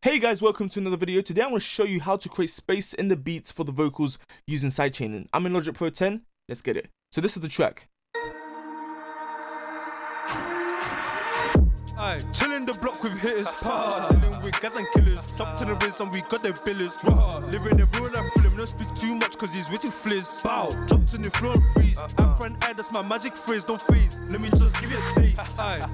Hey guys, welcome to another video. Today I'm going to show you how to create space in the beats for the vocals using sidechaining. I'm in Logic Pro 10. Let's get it. So this is the track. Aye, chillin' the block with hitters, dealing with gas and killers. Drop to the rinse and we got their billers. Living in real life film, don't speak too much cause he's way too fliz. Bow, drop to the floor and freeze. I'm front eye, that's my magic phrase, don't freeze. Let me just give you a taste. Aye.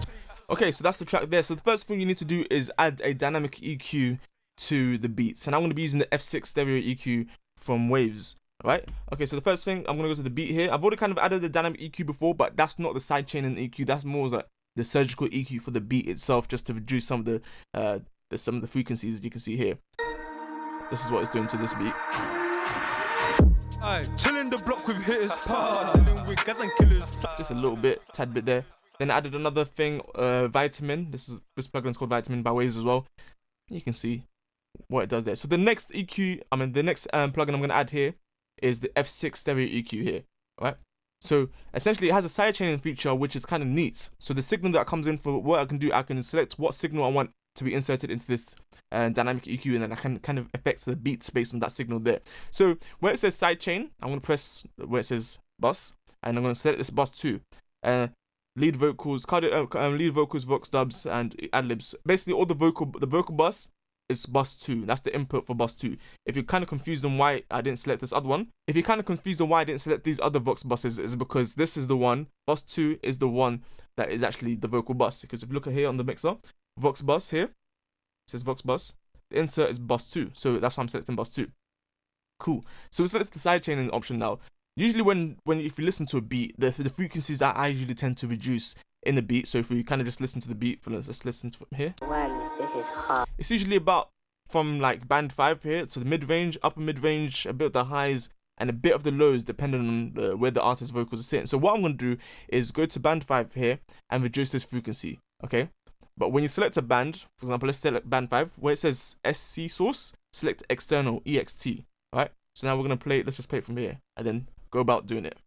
Okay, so that's the track there. So the first thing you need to do is add a dynamic EQ to the beats. And I'm going to be using the F6 stereo EQ from Waves. Right? Okay, so the first thing, I'm going to go to the beat here. I've already kind of added the dynamic EQ before, but that's not the sidechaining EQ. That's more like the surgical EQ for the beat itself, just to reduce some of the frequencies you can see here. This is what it's doing to this beat. Aye, chillin' the block with hitters, dealing with gas and killers. Just a little bit, tad bit there. Then I added another thing, Vitamin. This plugin is called Vitamin by Waves as well. You can see what it does there. So the next EQ, the next plugin I'm going to add here is the F6 stereo EQ here. Right? So essentially it has a sidechaining feature which is kind of neat. So the signal that comes in, for what I can do, I can select what signal I want to be inserted into this dynamic EQ, and then I can kind of affect the beats based on that signal there. So where it says sidechain, I'm going to press where it says bus, and I'm going to select this bus 2. Lead vocals, lead vocals, vox dubs, and ad-libs. Basically all the vocal bus is bus 2. That's the input for bus 2. If you're kind of confused on why I didn't select this other one, if you're kind of confused on why I didn't select these other vox buses, is because this is the one, bus 2 is the one that is actually the vocal bus. Because if you look at here on the mixer, vox bus here, it says vox bus, the insert is bus 2. So that's why I'm selecting bus 2. Cool. So we select the sidechaining option now. Usually if you listen to a beat, the frequencies that I usually tend to reduce in the beat. So if we kind of just listen to the beat, let's listen to it here. This is hard. It's usually about from like band 5 here to the mid-range, upper mid-range, a bit of the highs, and a bit of the lows depending on where the artist's vocals are sitting. So what I'm going to do is go to band 5 here and reduce this frequency, okay? But when you select a band, for example, let's select band 5, where it says SC source, select external, EXT, right? So now we're going to play it, let's just play it from here, and then go about doing it.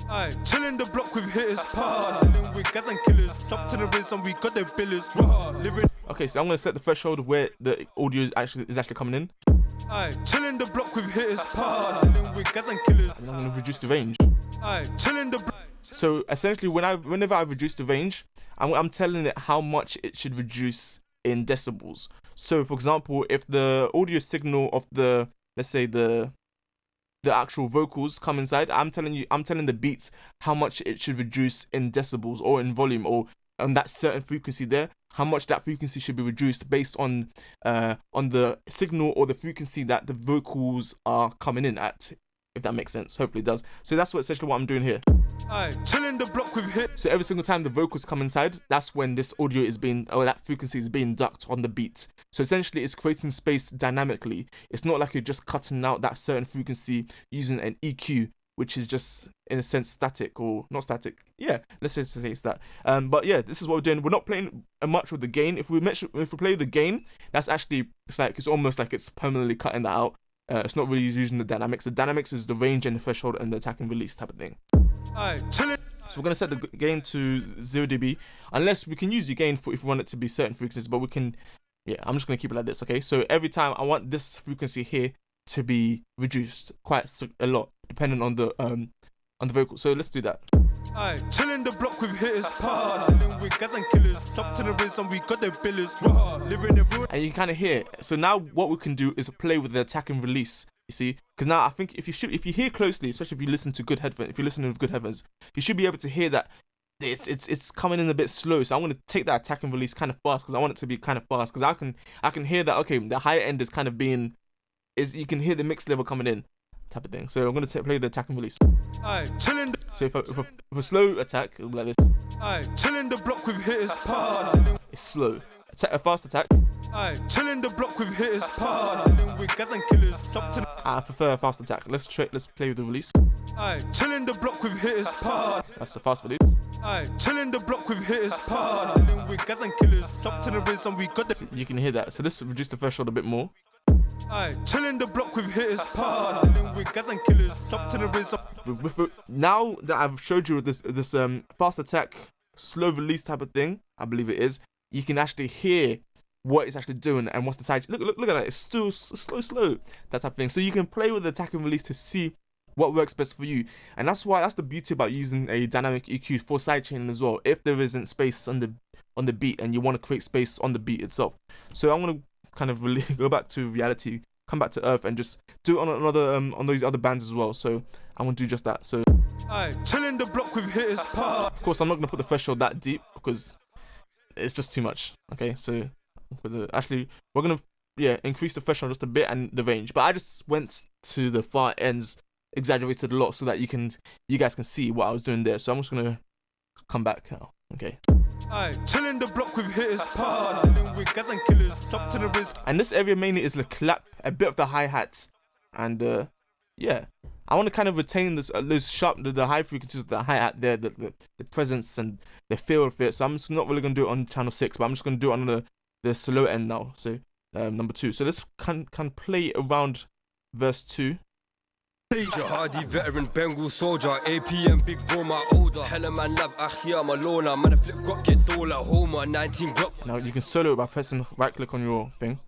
Aye, chillin' the block with hitters, dealing with gas and killers. Drop to the rinse and we got their billers. Living. Okay, so I'm going to set the threshold of where the audio is actually coming in. Aye, chillin' the block with hitters, dealing with gas and killers. And I'm going to reduce the range. Aye, chillin' the block. So essentially, whenever I reduce the range, I'm telling it how much it should reduce in decibels. So for example, if the audio signal of let's say the actual vocals come inside, I'm telling the beats how much it should reduce in decibels or in volume, or on that certain frequency there, how much that frequency should be reduced based on the signal or the frequency that the vocals are coming in at, if that makes sense. Hopefully it does. So that's essentially what I'm doing here. Aye, chillin' the block with hit. So every single time the vocals come inside, that's when this audio is that frequency is being ducked on the beat. So essentially it's creating space dynamically. It's not like you're just cutting out that certain frequency using an EQ, which is just in a sense static, or not static. Yeah, let's just say it's that. But yeah, this is what we're doing. We're not playing much with the gain. If we play the gain, that's actually, it's almost like it's permanently cutting that out. It's not really using the dynamics. The dynamics is the range and the threshold and the attack and release type of thing. Aye, chillin'. So we're going to set the gain to 0 dB, unless we can use the gain if we want it to be certain frequencies, but we can, yeah, I'm just going to keep it like this, okay? So every time I want this frequency here to be reduced quite a lot, depending on the vocal. So let's do that. Aye, chillin' the block with hitters, dealing with gas and killers. Drop to the rinse and we got their billers. Living in real. And you can kind of hear it. So now what we can do is play with the attack and release. You see, because now I think if you hear closely, especially if you listen to good headphones, if you're listening with good headphones, you should be able to hear that it's coming in a bit slow. So I'm going to take that attack and release kind of fast, because I want it to be kind of fast, because I can hear that, okay, the higher end is kind of you can hear the mix level coming in, type of thing. So I'm going to play the attack and release. Aye, chillin'. So if a slow attack, it'll be like this. Aye, chillin' the block with hitters, It's slow. A fast attack. Aye, chillin' the block with hitters, dealing with gas and killers. Drop to the. I prefer a fast attack. Let's play with the release. Aye, chillin' the block with hitters, That's the fast release. Aye, chillin' the block with hitters, dealing with gas and killers. Drop to the rinse and we got the. So you can hear that. So this reduced the threshold a bit more. Aye, chillin' the block with hitters, dealing with gas and killers. Drop to the rinse. Now that I've showed you this fast attack, slow release type of thing, I believe it is, you can actually hear what it's actually doing and what's the side. Look at that. It's still slow. That type of thing. So you can play with the attack and release to see what works best for you. And that's the beauty about using a dynamic EQ for sidechaining as well. If there isn't space on the beat and you want to create space on the beat itself. So I'm gonna kind of really go back to reality, come back to earth, and just do it on another on those other bands as well. So I'm gonna do just that. So chilling the block with hitters. Of course, I'm not gonna put the threshold that deep because it's just too much. Okay, so actually we're gonna increase the threshold just a bit and the range. But I just went to the far ends, exaggerated a lot so that you guys can see what I was doing there. So I'm just gonna come back now. Okay. Chilling the block with hitters, dealing with guys and killers, drop to the wrist. And this area mainly is the clap, a bit of the hi-hats, and yeah, I want to kind of retain those sharp, the high frequencies of the hi-hat there, the presence and the feel of it. So I'm just not really gonna do it on channel 6, but I'm just gonna do it on the slow end now. So number 2. So let's can play around verse 2. Major Hardy, veteran, Bengal soldier, APM, big bro, my older. Hella man love, Achia, my loner. Man, a flip got get dollar, Homer, 19 Glock. Now you can solo it by pressing right click on your thing.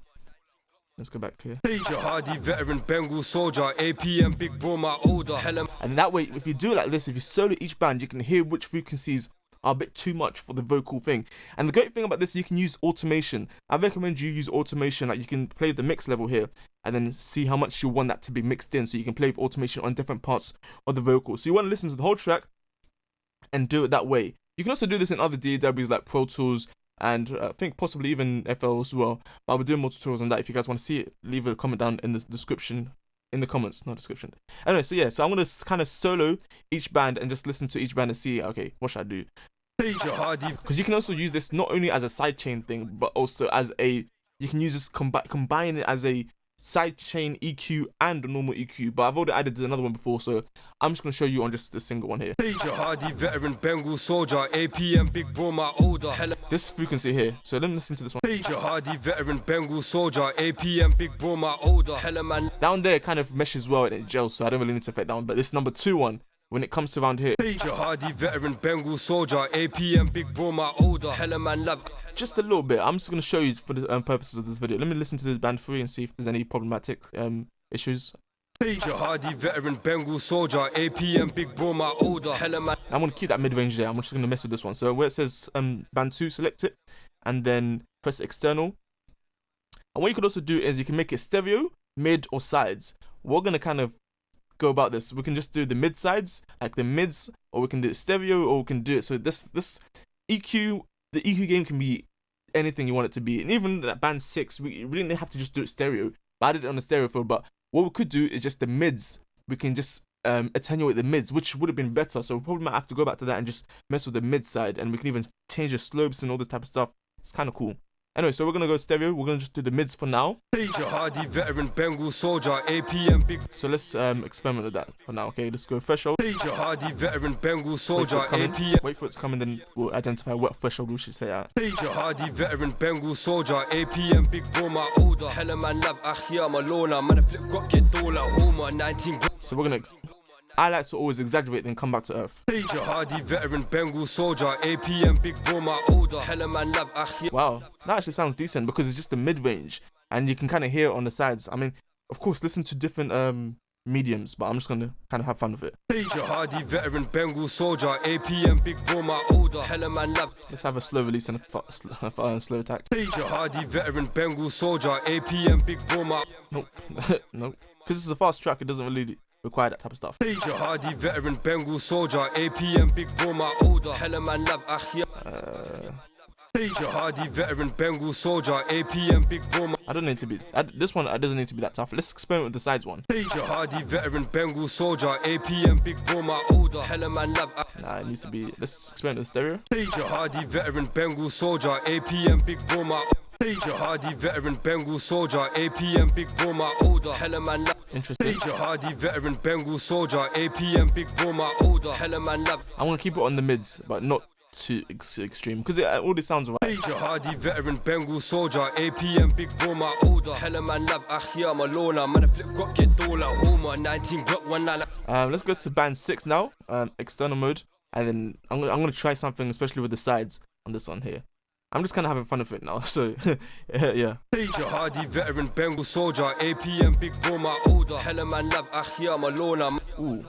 Let's go back here. Major Hardy, veteran, Bengal soldier, APM, big bro, my older. Hella. And that way, if you do it like this, if you solo each band, you can hear which frequencies are a bit too much for the vocal thing. And the great thing about this, you can use automation. I recommend you use automation. Like you can play the mix level here and then see how much you want that to be mixed in, so you can play with automation on different parts of the vocal. So you want to listen to the whole track and do it that way. You can also do this in other DAWs like Pro Tools and I think possibly even FL as well. But I'll be doing more tutorials on that. If you guys want to see it, leave a comment down in the description. In the comments, not description. Anyway, so yeah, so I'm gonna kind of solo each band and just listen to each band and see, okay, what should I do? Because you can also use this not only as a sidechain thing, but also as you can use this combine it as a sidechain EQ and a normal EQ. But I've already added another one before, so I'm just gonna show you on just a single one here. Major Hardy, veteran, Bengal soldier, APM, big bro, my older. This frequency here. So let me listen to this one. Major Hardy, veteran, Bengal soldier, APM, big bro, my older. Hella man. Down there kind of meshes well and it gels, so I don't really need to affect down. But this number 2 one, when it comes to around here. Major Hardy, veteran, Bengal soldier, APM, big bro, my older. Hella man love. Just a little bit. I'm just gonna show you for the purposes of this video. Let me listen to this band 3 and see if there's any problematic issues. Major Hardy, veteran, Bengal soldier, APM, big bro, my older. Hella man. I'm gonna keep that mid range there. I'm just gonna mess with this one. So where it says band 2, select it, and then press external. And what you could also do is you can make it stereo, mid, or sides. We're gonna kind of go about this. We can just do the mid sides, like the mids, or we can do it stereo, or we can do it. So this EQ, the EQ game can be anything you want it to be. And even at band 6, we really didn't have to just do it stereo. But I did it on the stereo field. But what we could do is just the mids. We can just attenuate the mids, which would have been better. So we probably might have to go back to that and just mess with the mid side. And we can even change the slopes and all this type of stuff. It's kind of cool. Anyway, so we're gonna go stereo. We're gonna just do the mids for now. Major Hardy, veteran, Bengal soldier, APM, big. So let's experiment with that for now. Okay, let's go threshold. Major Hardy, veteran, Bengal soldier, APM. Wait for it to come in, then we'll identify what threshold we should say at. Major Hardy, veteran, Bengal soldier, APM, big bro, my older. Hella man love, Achia, my loner. Man, a flip got get dollar, Homer, 19. So we're gonna. I like to always exaggerate then come back to earth. Major Hardy, veteran, Bengal soldier, APM, big bro, my older. Hella man love, Achia. Wow, that actually sounds decent because it's just the mid range and you can kind of hear it on the sides. I mean, of course, listen to different mediums, but I'm just gonna kind of have fun with it. Major Hardy, veteran, Bengal soldier, APM, big bro, my older. Hella man love. Let's have a slow release and a slow attack. Major Hardy, veteran, Bengal soldier, APM, big bro, my. Nope, nope. Because this is a fast track, it doesn't really require that type of stuff. Major Hardy, veteran, Bengal soldier, APM, big bro, my older. Hella man love, Achia. Major Hardy, veteran, Bengal soldier, APM, big bro, my. I don't need to be. This one doesn't need to be that tough. Let's experiment with the sides one. Major Hardy, veteran, Bengal soldier, APM, big bro, my older. Hella man love. Nah, it needs to be. Let's experiment with the stereo. Major Hardy, veteran, Bengal soldier, APM, big bro, my. Major Hardy, veteran, Bengal soldier, APM, big bro, my older. Hella man love. Interesting. Major Hardy, veteran, Bengal soldier, APM, big bro, my older. Hella man love. I want to keep it on the mids, but not too extreme because all this sounds right. Major Hardy, veteran, Bengal soldier, APM, big bro, my older. Hella man love, Achia, my loner. Man, a flip got get dollar, Homer, 19 Glock, 19. Let's go to band 6 now, external mode, and then I'm gonna try something, especially with the sides on this one here. I'm just kind of having fun with it now. So yeah. Jihadi veteran Bengal soldier, APM big bro my older. Hella man love Achia Malona. Ooh,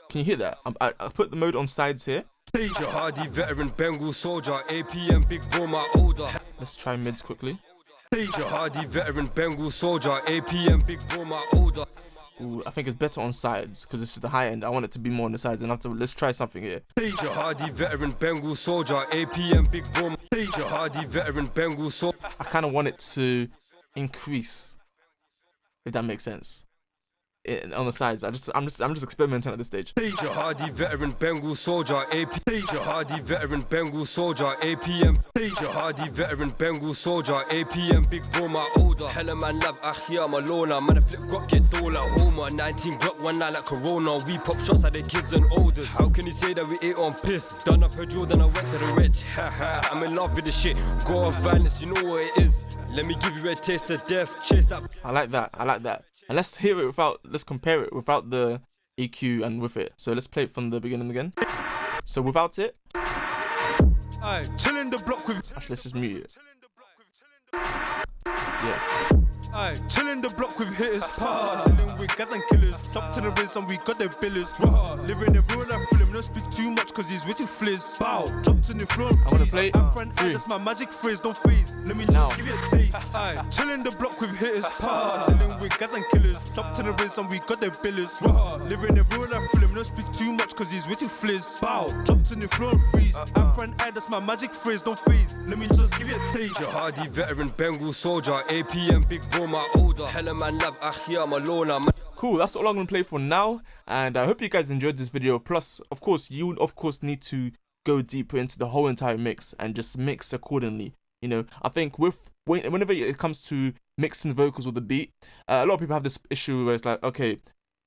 can you hear that? I put the mode on sides here. Jihadi veteran Bengal soldier, APM big bro my older. Let's try mids quickly. Jihadi veteran Bengal soldier, APM big bro my older. Ooh, I think it's better on sides because this is the high end. I want it to be more on the sides. And after, let's try something here. Jihadi veteran Bengal soldier, APM big bro. Jihadi veteran Bengal soldier. I kind of want it to increase, if that makes sense. On the sides, I'm just experimenting at this stage. Jihadi veteran Bengal soldier, AP. Jihadi veteran Bengal soldier, APM. Jihadi veteran Bengal soldier, APM big bro my older. Hella man love Achia Malona. Man a flip got get dollar. Homer 19 Glock 1 night like Corona. We pop shots at the kids and olders. How can you say that we ate on piss? Done up her drill, then I went to the rich. Haha, I'm in love with the shit. Go off violence, you know what it is. Let me give you a taste of death. Chase that. I like that. I like that. And let's hear it without, let's compare it without the EQ and with it. So let's play it from the beginning again. So without it. Aye, chilling the block with. Actually, let's just mute it. Yeah. Aye, chilling the block with hitters. Dealing with guys and killers. Top to the rinse and we got their billers. Living the real life film. Don't speak too much cause he's way too flizz. Bow, dropped in the floor and I wanna play I'm friend, three. that's my magic phrase. Don't phase. Let me just give you a taste. Aye, chilling the block with hitters. Dealing with guys and killers. Top to the rinse and we got their billers. Living the real life film. Don't speak too much cause he's way too flizz. Bow, dropped in the floor and freeze. I'm friend, that's my magic phrase. Don't phase. Let me just give you a taste. Jihadi veteran Bengal soldier, APM big bro my older. Hella man love Achia Malona. Cool, that's all I'm gonna play for now, and I hope you guys enjoyed this video. Plus, of course, you need to go deeper into the whole entire mix and just mix accordingly. You know, I think whenever it comes to mixing vocals with the beat, a lot of people have this issue where it's like, okay,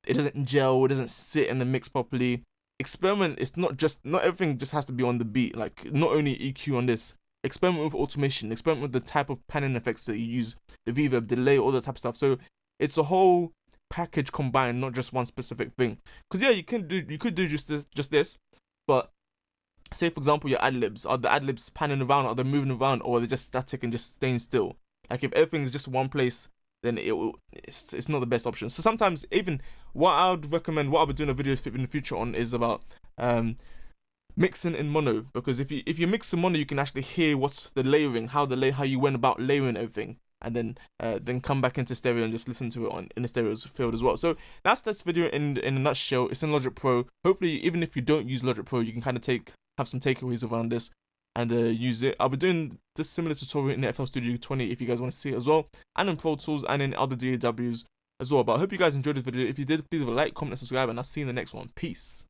it doesn't gel, it doesn't sit in the mix properly. Experiment. It's not everything just has to be on the beat. Like, not only EQ on this. Experiment with automation. Experiment with the type of panning effects that you use, the reverb, delay, all that type of stuff. So it's a whole package combined, not just one specific thing. Because yeah, you could do just this, but say for example your ad-libs, are the ad-libs panning around, are they moving around, or are they just static and just staying still? Like if everything is just one place, then it's not the best option. So sometimes even what I would recommend, what I'll be doing a video in the future on, is about mixing in mono, because if you mix in mono, you can actually hear what's the layering, how you went about layering everything, and then come back into stereo and just listen to it in the stereo field as well. So that's this video in a nutshell. It's in Logic Pro. Hopefully, even if you don't use Logic Pro, you can kind of have some takeaways around this and use it. I'll be doing this similar tutorial in the FL Studio 20 if you guys want to see it as well, and in Pro Tools and in other DAWs as well. But I hope you guys enjoyed this video. If you did, please leave a like, comment, and subscribe, and I'll see you in the next one. Peace.